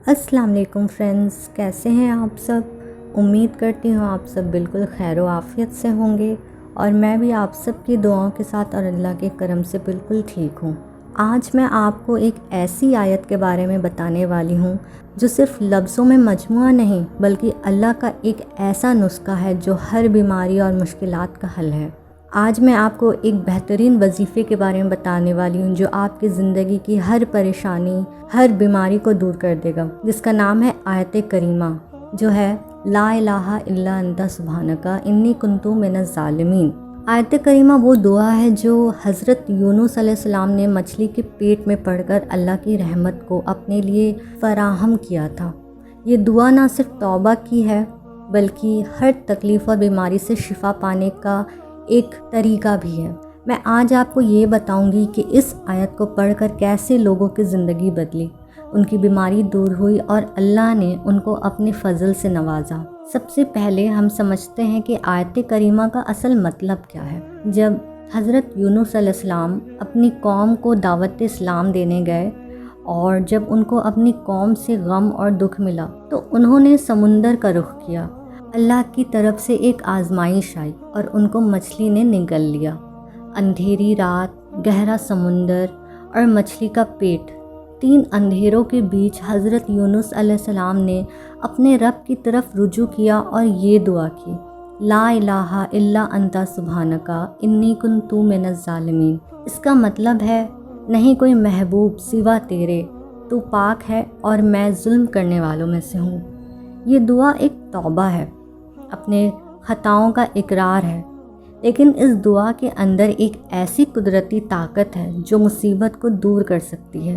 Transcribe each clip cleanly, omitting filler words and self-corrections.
अस्सलाम वालेकुम फ्रेंड्स, कैसे हैं आप सब। उम्मीद करती हूँ आप सब बिल्कुल खैर आफ़ियत से होंगे और मैं भी आप सब की दुआओं के साथ और अल्लाह के करम से बिल्कुल ठीक हूँ। आज मैं आपको एक ऐसी आयत के बारे में बताने वाली हूँ जो सिर्फ लफ्ज़ों में मजमुआ नहीं बल्कि अल्लाह का एक ऐसा नुस्खा है जो हर बीमारी और मुश्किलात का हल है। आज मैं आपको एक बेहतरीन वजीफ़े के बारे में बताने वाली हूँ जो आपकी ज़िंदगी की हर परेशानी, हर बीमारी को दूर कर देगा, जिसका नाम है आयत करीमा, जो है ला इलाहा इल्ला अंता सुब्हानका इन्नी कुन्तु मिनज़ ज़ालिमीन। आयत करीमा वो दुआ है जो हज़रत यूनुस अलैहिस्सलाम ने मछली के पेट में पढ़कर अल्लाह की रहमत को अपने लिए फ़राहम किया था। ये दुआ ना सिर्फ तौबा की है बल्कि हर तकलीफ़ और बीमारी से शिफा पाने का एक तरीका भी है। मैं आज आपको ये बताऊंगी कि इस आयत को पढ़कर कैसे लोगों की ज़िंदगी बदली, उनकी बीमारी दूर हुई और अल्लाह ने उनको अपने फ़ज़ल से नवाजा। सबसे पहले हम समझते हैं कि आयत करीमा का असल मतलब क्या है। जब हज़रत यूनुस अलैहिस्सलाम अपनी कौम को दावत इस्लाम देने गए और जब उनको अपनी कौम से गम और दुख मिला तो उन्होंने समुंदर का रुख किया। अल्लाह की तरफ से एक आजमाइश आई और उनको मछली ने निगल लिया। अंधेरी रात, गहरा समुंदर और मछली का पेट, तीन अंधेरों के बीच हज़रत यूनुस अलैहिस्सलाम ने अपने रब की तरफ रुजू किया और ये दुआ की, ला इलाहा इल्ला अंता सुब्हानका इन्नी कुन्तु मिनज़ ज़ालिमीन। इसका मतलब है नहीं कोई महबूब सिवा तेरे, तू पाक है और मैं जुल्म करने वालों में से हूँ। ये दुआ एक तौबा है, अपने ख़ताओं का इकरार है, लेकिन इस दुआ के अंदर एक ऐसी कुदरती ताकत है जो मुसीबत को दूर कर सकती है।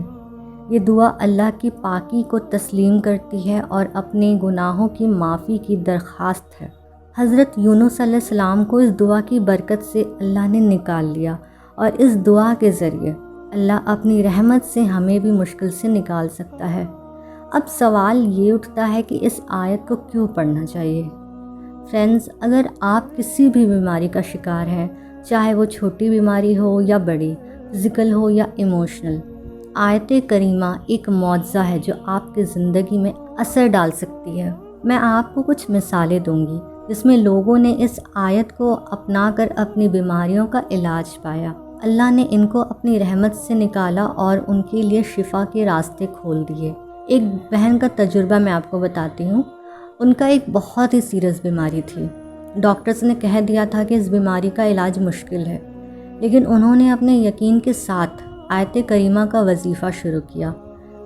ये दुआ अल्लाह की पाकी को तस्लीम करती है और अपने गुनाहों की माफ़ी की दरख्वास्त है। हज़रत यूनुस अलैहिस्सलाम को इस दुआ की बरकत से अल्लाह ने निकाल लिया और इस दुआ के ज़रिए अल्लाह अपनी रहमत से हमें भी मुश्किल से निकाल सकता है। अब सवाल ये उठता है कि इस आयत को क्यों पढ़ना चाहिए। फ्रेंड्स, अगर आप किसी भी बीमारी का शिकार हैं, चाहे वो छोटी बीमारी हो या बड़ी, फिज़िकल हो या इमोशनल, आयत करीमा एक मौजज़ा है जो आपकी ज़िंदगी में असर डाल सकती है। मैं आपको कुछ मिसालें दूंगी जिसमें लोगों ने इस आयत को अपनाकर अपनी बीमारियों का इलाज पाया। अल्लाह ने इनको अपनी रहमत से निकाला और उनके लिए शिफा के रास्ते खोल दिए। एक बहन का तजुर्बा मैं आपको बताती हूँ। उनका एक बहुत ही सीरियस बीमारी थी। डॉक्टर्स ने कह दिया था कि इस बीमारी का इलाज मुश्किल है, लेकिन उन्होंने अपने यकीन के साथ आयत करीमा का वजीफ़ा शुरू किया।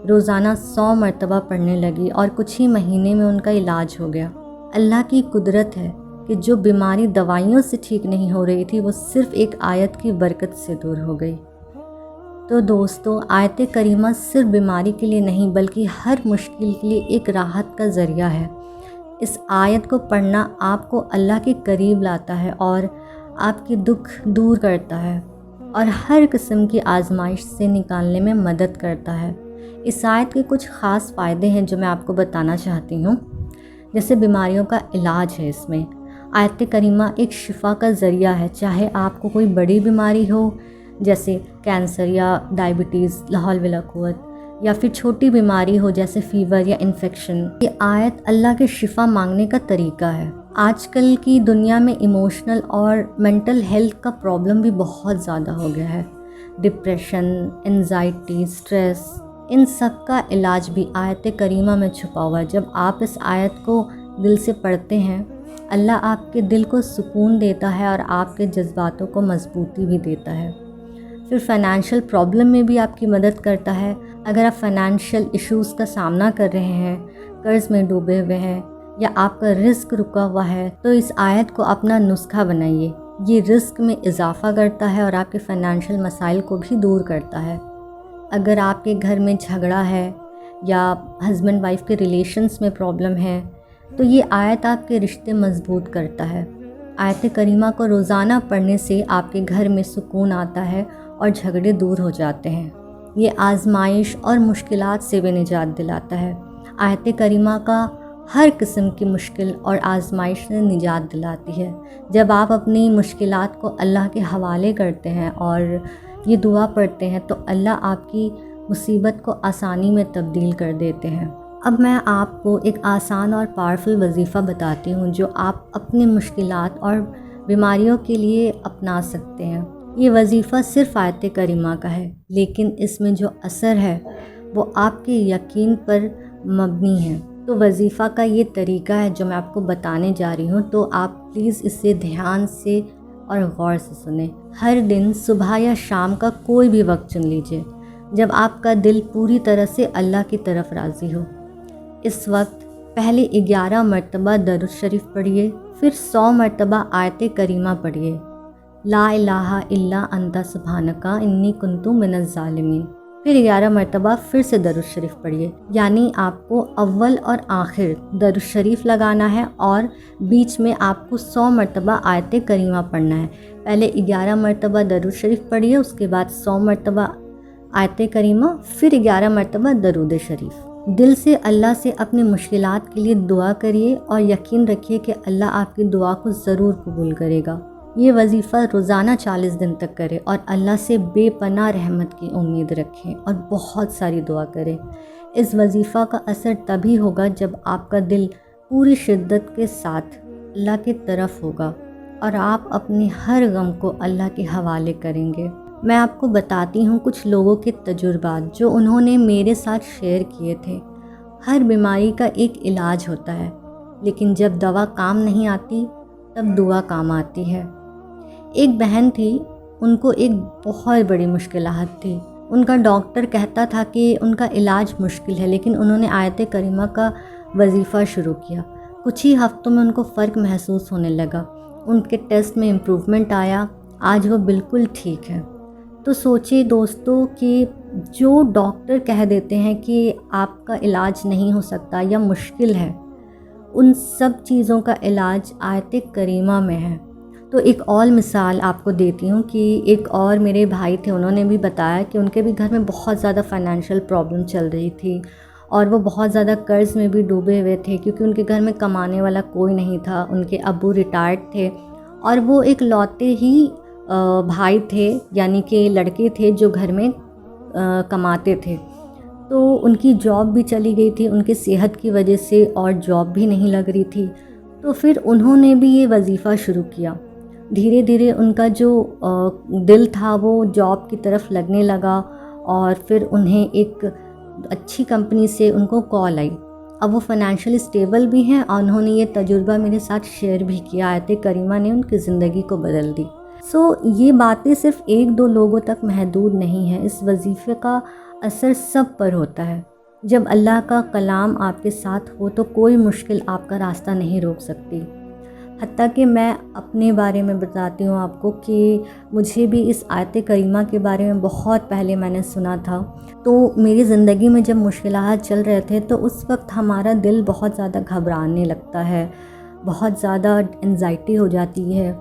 रोज़ाना 100 मरतबा पढ़ने लगी और कुछ ही महीने में उनका इलाज हो गया। अल्लाह की कुदरत है कि जो बीमारी दवाइयों से ठीक नहीं हो रही थी वो सिर्फ़ एक आयत की बरकत से दूर हो गई। तो दोस्तों, आयत करीमा सिर्फ बीमारी के लिए नहीं बल्कि हर मुश्किल के लिए एक राहत का ज़रिया है। इस आयत को पढ़ना आपको अल्लाह के करीब लाता है और आपके दुख दूर करता है और हर किस्म की आजमाइश से निकालने में मदद करता है। इस आयत के कुछ ख़ास फ़ायदे हैं जो मैं आपको बताना चाहती हूँ। जैसे बीमारियों का इलाज है इसमें। आयत करीमा एक शिफा का ज़रिया है, चाहे आपको कोई बड़ी बीमारी हो जैसे कैंसर या डायबिटीज़, लाहौल वला कुव्वत, या फिर छोटी बीमारी हो जैसे फ़ीवर या इन्फेक्शन। ये आयत अल्लाह के शिफा मांगने का तरीका है। आजकल की दुनिया में इमोशनल और मेंटल हेल्थ का प्रॉब्लम भी बहुत ज़्यादा हो गया है। डिप्रेशन, एंजाइटी, स्ट्रेस, इन सब का इलाज भी आयत करीमा में छुपा हुआ है। जब आप इस आयत को दिल से पढ़ते हैं, अल्लाह आपके दिल को सुकून देता है और आपके जज्बातों को मजबूती भी देता है। फिर फाइनेंशियल प्रॉब्लम में भी आपकी मदद करता है। अगर आप फाइनेंशियल इश्यूज़ का सामना कर रहे हैं, कर्ज़ में डूबे हुए हैं या आपका रिस्क रुका हुआ है, तो इस आयत को अपना नुस्खा बनाइए। ये रिस्क में इजाफ़ा करता है और आपके फाइनेंशियल मसाइल को भी दूर करता है। अगर आपके घर में झगड़ा है या हस्बैंड वाइफ के रिलेशंस में प्रॉब्लम है, तो ये आयत आपके रिश्ते मजबूत करता है। आयत करीमा को रोज़ाना पढ़ने से आपके घर में सुकून आता है और झगड़े दूर हो जाते हैं। ये आजमाइश और मुश्किलात से भी निजात दिलाता है। आयत करीमा का हर किस्म की मुश्किल और आजमाइश से निजात दिलाती है। जब आप अपनी मुश्किलात को अल्लाह के हवाले करते हैं और ये दुआ पढ़ते हैं तो अल्लाह आपकी मुसीबत को आसानी में तब्दील कर देते हैं। اب میں آپ کو ایک آسان اور پاورفل وظیفہ بتاتی ہوں جو آپ اپنی مشکلات اور بیماریوں کے لیے اپنا سکتے ہیں۔ یہ وظیفہ صرف آیت کریمہ کا ہے، لیکن اس میں جو اثر ہے وہ آپ کے یقین پر مبنی ہے۔ تو وظیفہ کا یہ طریقہ ہے جو میں آپ کو بتانے جا رہی ہوں، تو آپ پلیز اسے دھیان سے اور غور سے سنیں۔ ہر دن صبح یا شام کا کوئی بھی وقت چن لیجئے جب آپ کا دل پوری طرح سے اللہ کی طرف راضی ہو۔ اس وقت پہلے 11 مرتبہ درود شریف پڑھیے، پھر 100 مرتبہ آیت کریمہ پڑھیے، لا الہ الا انت سبحانک انی کنت من الظالمین، پھر 11 مرتبہ پھر سے درود شریف پڑھیے۔ یعنی آپ کو اول اور آخر درود شریف لگانا ہے اور بیچ میں آپ کو 100 مرتبہ آیت کریمہ پڑھنا ہے۔ پہلے 11 مرتبہ درود شریف پڑھیے، اس کے بعد 100 مرتبہ آیت کریمہ، پھر 11 مرتبہ درود شریف۔ دل سے اللہ سے اپنی مشکلات کے لیے دعا کریے اور یقین رکھیے کہ اللہ آپ کی دعا کو ضرور قبول کرے گا۔ یہ وظیفہ روزانہ 40 دن تک کریں اور اللہ سے بے پناہ رحمت کی امید رکھیں اور بہت ساری دعا کریں۔ اس وظیفہ کا اثر تبھی ہوگا جب آپ کا دل پوری شدت کے ساتھ اللہ کی طرف ہوگا اور آپ اپنی ہر غم کو اللہ کے حوالے کریں گے۔ میں آپ کو بتاتی ہوں کچھ لوگوں کے تجربات جو انہوں نے میرے ساتھ شیئر کیے تھے۔ ہر بیماری کا ایک علاج ہوتا ہے، لیکن جب دوا کام نہیں آتی تب دعا کام آتی ہے۔ ایک بہن تھی، ان کو ایک بہت بڑی مشکلات تھی۔ ان کا ڈاکٹر کہتا تھا کہ ان کا علاج مشکل ہے، لیکن انہوں نے آیت کریمہ کا وظیفہ شروع کیا۔ کچھ ہی ہفتوں میں ان کو فرق محسوس ہونے لگا، ان کے ٹیسٹ میں امپروومنٹ آیا، آج وہ بالکل ٹھیک ہے۔ تو سوچے دوستو کہ جو ڈاکٹر کہہ دیتے ہیں کہ آپ کا علاج نہیں ہو سکتا یا مشکل ہے، ان سب چیزوں کا علاج آیت کریمہ میں ہے۔ تو ایک اور مثال آپ کو دیتی ہوں کہ ایک اور میرے بھائی تھے، انہوں نے بھی بتایا کہ ان کے بھی گھر میں بہت زیادہ فائنینشیل پرابلم چل رہی تھی اور وہ بہت زیادہ قرض میں بھی ڈوبے ہوئے تھے کیونکہ ان کے گھر میں کمانے والا کوئی نہیں تھا۔ ان کے ابو ریٹائرڈ تھے اور وہ ایک لوتے ہی بھائی تھے، یعنی کہ لڑکے تھے جو گھر میں کماتے تھے۔ تو ان کی جاب بھی چلی گئی تھی ان کے صحت کی وجہ سے، اور جاب بھی نہیں لگ رہی تھی۔ تو پھر انہوں نے بھی یہ وظیفہ شروع کیا۔ دھیرے دھیرے ان کا جو دل تھا وہ جاب کی طرف لگنے لگا، اور پھر انہیں ایک اچھی کمپنی سے ان کو کال آئی۔ اب وہ فائنینشلی اسٹیبل بھی ہیں اور انہوں نے یہ تجربہ میرے ساتھ شیئر بھی کیا۔ آیت کریمہ نے ان کی زندگی کو بدل دی۔ یہ باتیں صرف 1-2 لوگوں تک محدود نہیں ہیں، اس وظیفے کا اثر سب پر ہوتا ہے۔ جب اللہ کا کلام آپ کے ساتھ ہو تو کوئی مشکل آپ کا راستہ نہیں روک سکتی۔ حتیٰ کہ میں اپنے بارے میں بتاتی ہوں آپ کو کہ مجھے بھی اس آیت کریمہ کے بارے میں بہت پہلے میں نے سنا تھا۔ تو میری زندگی میں جب مشکلات چل رہے تھے تو اس وقت ہمارا دل بہت زیادہ گھبرانے لگتا ہے، بہت زیادہ انزائٹی ہو جاتی ہے۔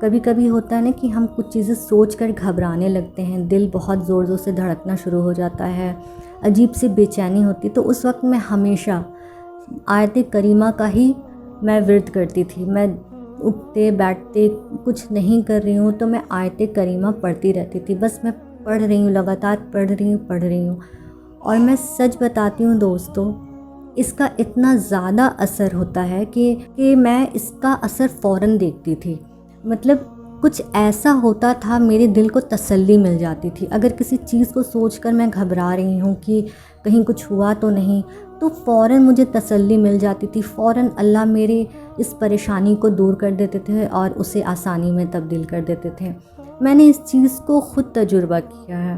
کبھی کبھی ہوتا ہے نا کہ ہم کچھ چیزیں سوچ کر گھبرانے لگتے ہیں، دل بہت زور زور سے دھڑکنا شروع ہو جاتا ہے، عجیب سی بے چینی ہوتی۔ تو اس وقت میں ہمیشہ آیت کریمہ کا ہی میں ورد کرتی تھی۔ میں اٹھتے بیٹھتے کچھ نہیں کر رہی ہوں تو میں آیت کریمہ پڑھتی رہتی تھی، بس میں پڑھ رہی ہوں، لگاتار پڑھ رہی ہوں۔ اور میں سچ بتاتی ہوں دوستو، اس کا اتنا زیادہ اثر ہوتا ہے کہ میں اس کا اثر فوراً دیکھتی تھی۔ مطلب کچھ ایسا ہوتا تھا، میرے دل کو تسلی مل جاتی تھی۔ اگر کسی چیز کو سوچ کر میں گھبرا رہی ہوں کہ کہیں کچھ ہوا تو نہیں، تو فوراً مجھے تسلی مل جاتی تھی، فوراً اللہ میرے اس پریشانی کو دور کر دیتے تھے اور اسے آسانی میں تبدیل کر دیتے تھے۔ میں نے اس چیز کو خود تجربہ کیا ہے۔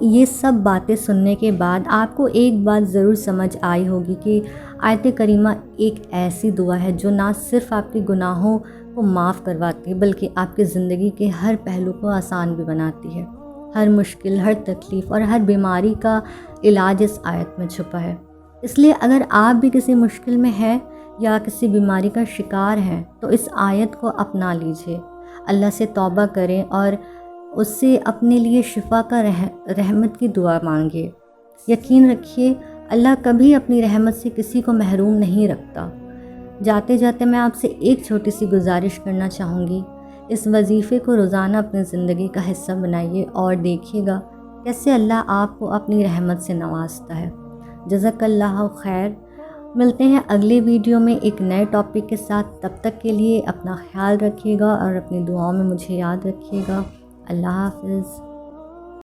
یہ سب باتیں سننے کے بعد آپ کو ایک بات ضرور سمجھ آئی ہوگی کہ آیت کریمہ ایک ایسی دعا ہے جو نہ صرف آپ کے گناہوں کو معاف کرواتی ہے بلکہ آپ کی زندگی کے ہر پہلو کو آسان بھی بناتی ہے۔ ہر مشکل، ہر تکلیف اور ہر بیماری کا علاج اس آیت میں چھپا ہے۔ اس لیے اگر آپ بھی کسی مشکل میں ہیں یا کسی بیماری کا شکار ہیں تو اس آیت کو اپنا لیجئے، اللہ سے توبہ کریں اور اس سے اپنے لیے شفا کا رحمت کی دعا مانگے۔ یقین رکھیے اللہ کبھی اپنی رحمت سے کسی کو محروم نہیں رکھتا۔ جاتے جاتے میں آپ سے ایک چھوٹی سی گزارش کرنا چاہوں گی، اس وظیفے کو روزانہ اپنی زندگی کا حصہ بنائیے اور دیکھیے گا کیسے اللہ آپ کو اپنی رحمت سے نوازتا ہے۔ جزاک اللہ خیر۔ ملتے ہیں اگلی ویڈیو میں ایک نئے ٹاپک کے ساتھ. تب تک کے لیے اپنا خیال رکھیے گا اور اپنی دعاؤں میں مجھے یاد رکھیے گا. اللہ حافظ.